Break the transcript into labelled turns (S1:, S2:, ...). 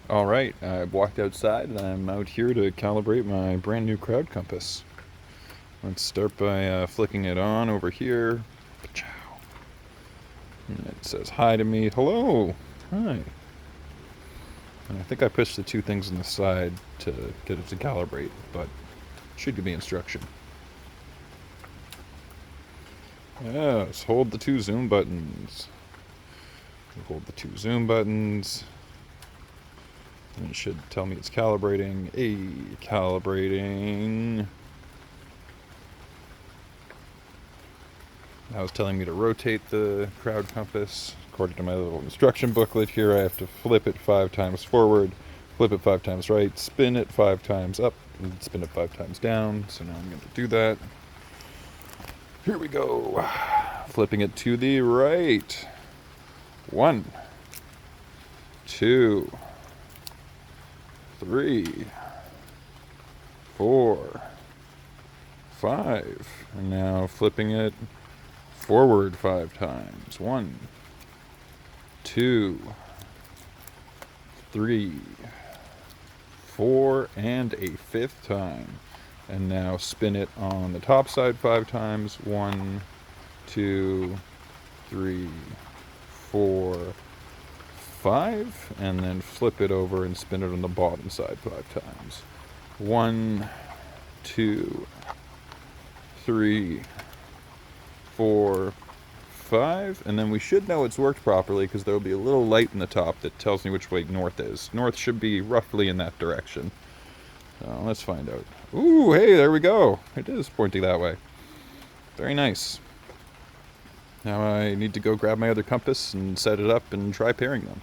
S1: Alright, I walked outside and I'm out here to calibrate my brand new crowd compass. Let's start by flicking it on over here. Pachow. And it says hi to me. Hello! Hi. And I think I pushed the two things on the side to get it to calibrate, but it should give me instruction. Yes, hold the two zoom buttons. Hold the two zoom buttons. And it should tell me it's calibrating. Calibrating. Now it's telling me to rotate the crowd compass. According to my little instruction booklet here, I have to flip it 5 times forward, flip it 5 times right, spin it 5 times up, and spin it 5 times down. So now I'm going to do that. Here we go. Flipping it to the right. 1, 2, 3, 4, 5. And now flipping it forward 5 times. 1, 2, 3, 4, and a 5th time. And now spin it on the top side 5 times. 1, 2, 3, 4, 5. And then flip it over and spin it on the bottom side 5 times. 1, 2, 3, 4, 5, and then we should know it's worked properly because there will be a little light in the top that tells me which way north is. North should be roughly in that direction. So let's find out. Ooh, hey, there we go. It is pointing that way. Very nice. Now I need to go grab my other compass and set it up and try pairing them.